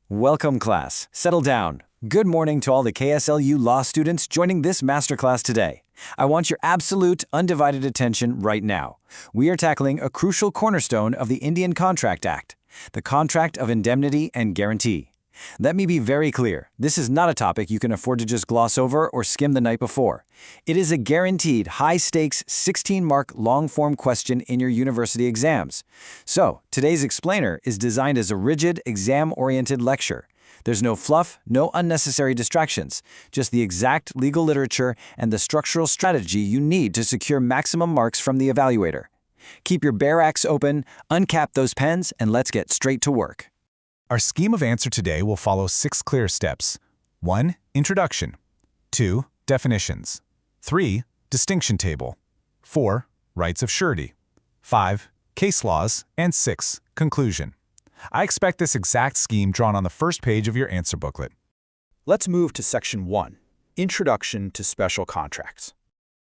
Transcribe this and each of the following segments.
Welcome, class. Settle down. Good morning to all the KSLU law students joining this masterclass today. I want your absolute, undivided attention right now. We are tackling a crucial cornerstone of the Indian Contract Act, the Contract of Indemnity and Guarantee. Let me be very clear. This is not a topic you can afford to just gloss over or skim the night before. It is a guaranteed, high-stakes, 16-mark long-form question in your university exams. So, today's explainer is designed as a rigid, exam-oriented lecture. There's no fluff, no unnecessary distractions, just the exact legal literature and the structural strategy you need to secure maximum marks from the evaluator. Keep your bare axe open, uncap those pens, and let's get straight to work. Our scheme of answer today will follow 6 clear steps. 1. Introduction. 2. Definitions. 3. Distinction table. 4. Rights of surety. 5. Case laws. And 6. Conclusion. I expect this exact scheme drawn on the first page of your answer booklet. Let's move to Section 1, Introduction to Special Contracts.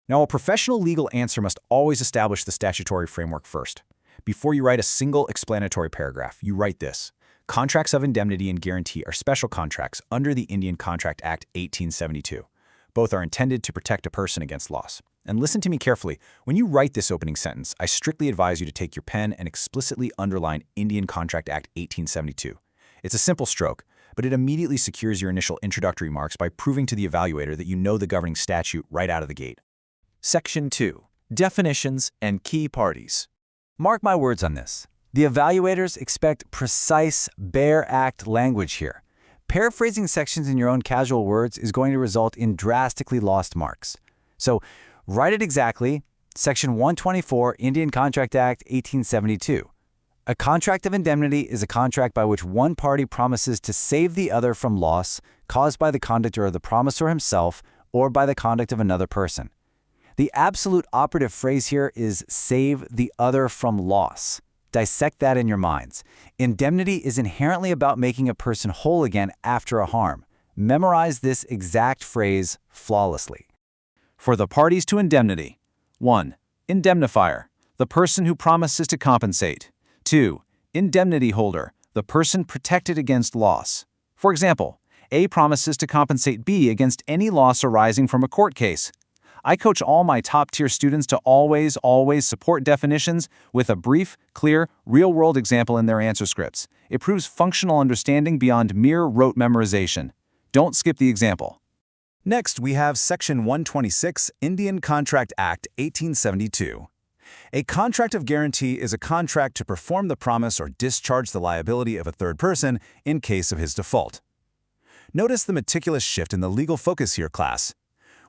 Now, a professional legal answer must always establish the statutory framework first. Before you write a single explanatory paragraph, you write this: Contracts of indemnity and guarantee are special contracts under the Indian Contract Act 1872. Both are intended to protect a person against loss. And listen to me carefully. When you write this opening sentence, I strictly advise you to take your pen and explicitly underline Indian Contract Act 1872. It's a simple stroke, but it immediately secures your initial introductory marks by proving to the evaluator that you know the governing statute right out of the gate. Section 2. Definitions and key parties. Mark my words on this. The evaluators expect precise, bare act language here. Paraphrasing sections in your own casual words is going to result in drastically lost marks. So, write it exactly. Section 124, Indian Contract Act 1872. A contract of indemnity is a contract by which one party promises to save the other from loss caused by the conduct of the promisor himself or by the conduct of another person. The absolute operative phrase here is save the other from loss. Dissect that in your minds. Indemnity is inherently about making a person whole again after a harm. Memorize this exact phrase flawlessly. For the parties to indemnity: 1. Indemnifier, the person who promises to compensate. 2. Indemnity holder, the person protected against loss. For example, A promises to compensate B against any loss arising from a court case. I coach all my top-tier students to always support definitions with a brief, clear, real-world example in their answer scripts. It proves functional understanding beyond mere rote memorization. Don't skip the example. Next, we have Section 126, Indian Contract Act 1872. A contract of guarantee is a contract to perform the promise or discharge the liability of a third person in case of his default. Notice the meticulous shift in the legal focus here, class.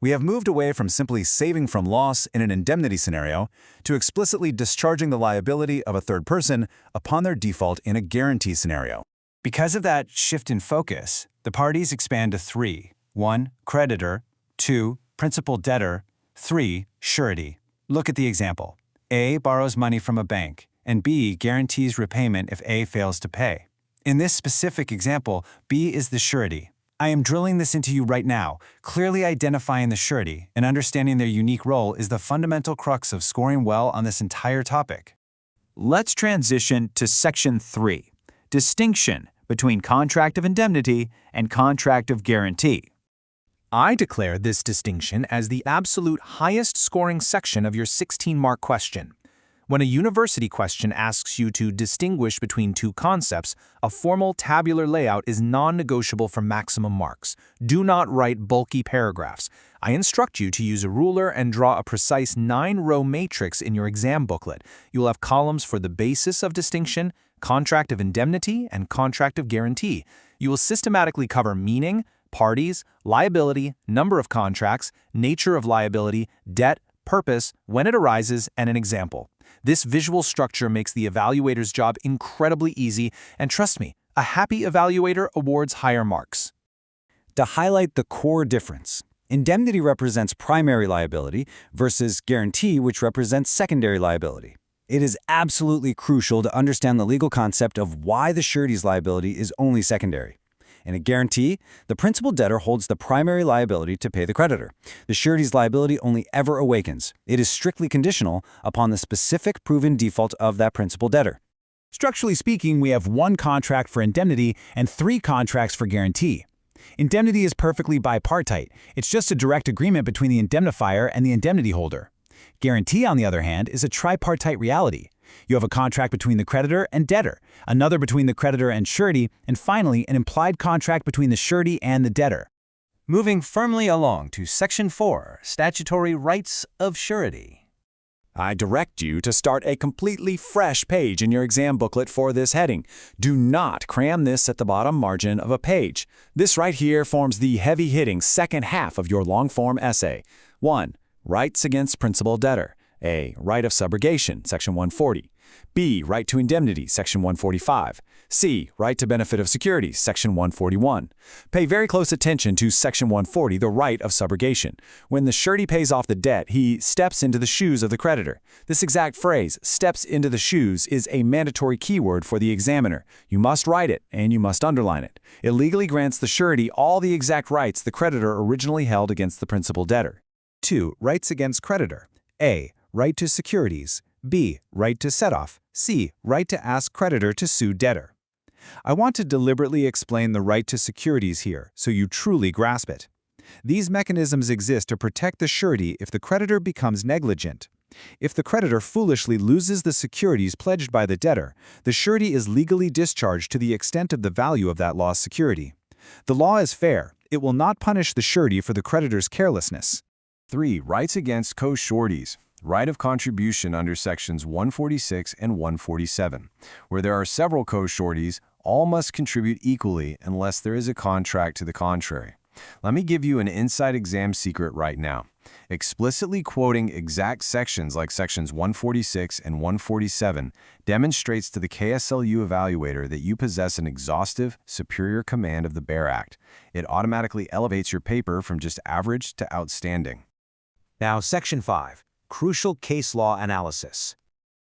We have moved away from simply saving from loss in an indemnity scenario to explicitly discharging the liability of a third person upon their default in a guarantee scenario. Because of that shift in focus, the parties expand to 3. 1. Creditor. 2. Principal debtor. 3. Surety. Look at the example. A borrows money from a bank, and B guarantees repayment if A fails to pay. In this specific example, B is the surety. I am drilling this into you right now. Clearly identifying the surety and understanding their unique role is the fundamental crux of scoring well on this entire topic. Let's transition to Section 3, Distinction between Contract of Indemnity and Contract of Guarantee. I declare this distinction as the absolute highest scoring section of your 16-mark question. When a university question asks you to distinguish between two concepts, a formal tabular layout is non-negotiable for maximum marks. Do not write bulky paragraphs. I instruct you to use a ruler and draw a precise 9-row matrix in your exam booklet. You will have columns for the basis of distinction, contract of indemnity, and contract of guarantee. You will systematically cover meaning, parties, liability, number of contracts, nature of liability, debt, purpose, when it arises, and an example. This visual structure makes the evaluator's job incredibly easy, and trust me, a happy evaluator awards higher marks. To highlight the core difference, indemnity represents primary liability versus guarantee, which represents secondary liability. It is absolutely crucial to understand the legal concept of why the surety's liability is only secondary. In a guarantee, the principal debtor holds the primary liability to pay the creditor. The surety's liability only ever awakens. It is strictly conditional upon the specific proven default of that principal debtor. Structurally speaking, we have one contract for indemnity and 3 contracts for guarantee. Indemnity is perfectly bipartite. It's just a direct agreement between the indemnifier and the indemnity holder. Guarantee, on the other hand, is a tripartite reality. You have a contract between the creditor and debtor, another between the creditor and surety, and finally, an implied contract between the surety and the debtor. Moving firmly along to Section 4, Statutory Rights of Surety. I direct you to start a completely fresh page in your exam booklet for this heading. Do not cram this at the bottom margin of a page. This right here forms the heavy-hitting second half of your long-form essay. 1. Rights against principal debtor. A. Right of subrogation, Section 140. B. Right to indemnity, Section 145. C. Right to benefit of securities, Section 141. Pay very close attention to Section 140, the right of subrogation. When the surety pays off the debt, he steps into the shoes of the creditor. This exact phrase, steps into the shoes, is a mandatory keyword for the examiner. You must write it, and you must underline it. It legally grants the surety all the exact rights the creditor originally held against the principal debtor. 2. Rights against creditor. A. Right to securities. B. Right to set-off. C. Right to ask creditor to sue debtor. I want to deliberately explain the right to securities here so you truly grasp it. These mechanisms exist to protect the surety if the creditor becomes negligent. If the creditor foolishly loses the securities pledged by the debtor, the surety is legally discharged to the extent of the value of that lost security. The law is fair. It will not punish the surety for the creditor's carelessness. 3. Rights against co-sureties. Right of contribution under Sections 146 and 147. Where there are several co-sureties, all must contribute equally unless there is a contract to the contrary. Let me give you an inside exam secret right now. Explicitly quoting exact sections like Sections 146 and 147 demonstrates to the KSLU evaluator that you possess an exhaustive, superior command of the BEAR Act. It automatically elevates your paper from just average to outstanding. Now, Section 5. Crucial case law analysis.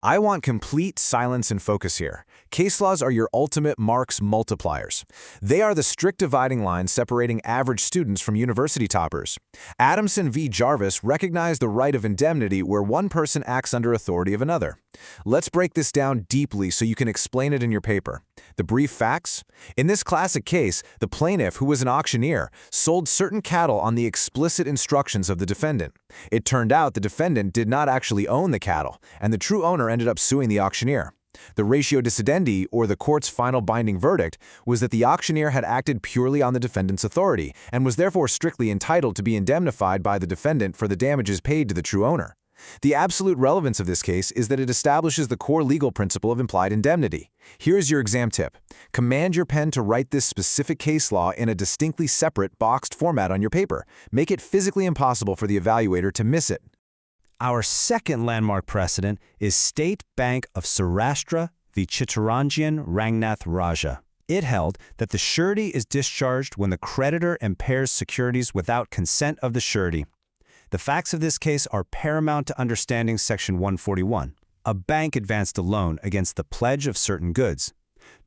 I want complete silence and focus here. Case laws are your ultimate marks multipliers. They are the strict dividing line separating average students from university toppers. Adamson v. Jarvis recognized the right of indemnity where one person acts under authority of another. Let's break this down deeply so you can explain it in your paper. The brief facts? In this classic case, the plaintiff, who was an auctioneer, sold certain cattle on the explicit instructions of the defendant. It turned out the defendant did not actually own the cattle, and the true owner ended up suing the auctioneer. The ratio decidendi, or the court's final binding verdict, was that the auctioneer had acted purely on the defendant's authority and was therefore strictly entitled to be indemnified by the defendant for the damages paid to the true owner. The absolute relevance of this case is that it establishes the core legal principle of implied indemnity. Here's your exam tip. Command your pen to write this specific case law in a distinctly separate, boxed format on your paper. Make it physically impossible for the evaluator to miss it. Our second landmark precedent is State Bank of Saurashtra v. Chittaranjan Rangnath Raja. It held that the surety is discharged when the creditor impairs securities without consent of the surety. The facts of this case are paramount to understanding Section 141. A bank advanced a loan against the pledge of certain goods.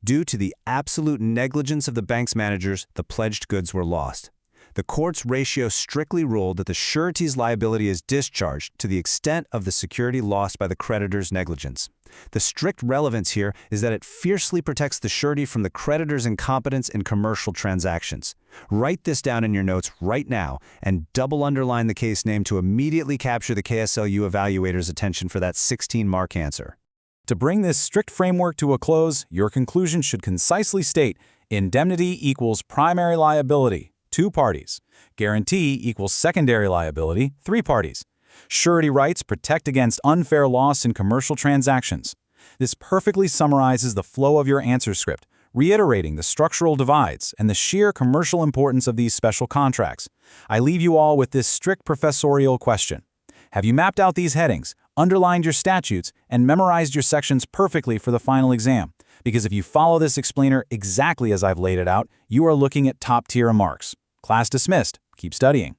Due to the absolute negligence of the bank's managers, the pledged goods were lost. The court's ratio strictly ruled that the surety's liability is discharged to the extent of the security lost by the creditor's negligence. The strict relevance here is that it fiercely protects the surety from the creditor's incompetence in commercial transactions. Write this down in your notes right now and double underline the case name to immediately capture the KSLU evaluator's attention for that 16-mark answer. To bring this strict framework to a close, your conclusion should concisely state indemnity equals primary liability, 2 parties. Guarantee equals secondary liability, 3 parties. Surety rights protect against unfair loss in commercial transactions. This perfectly summarizes the flow of your answer script, reiterating the structural divides and the sheer commercial importance of these special contracts. I leave you all with this strict professorial question. Have you mapped out these headings, underlined your statutes, and memorized your sections perfectly for the final exam? Because if you follow this explainer exactly as I've laid it out, you are looking at top-tier marks. Class dismissed. Keep studying.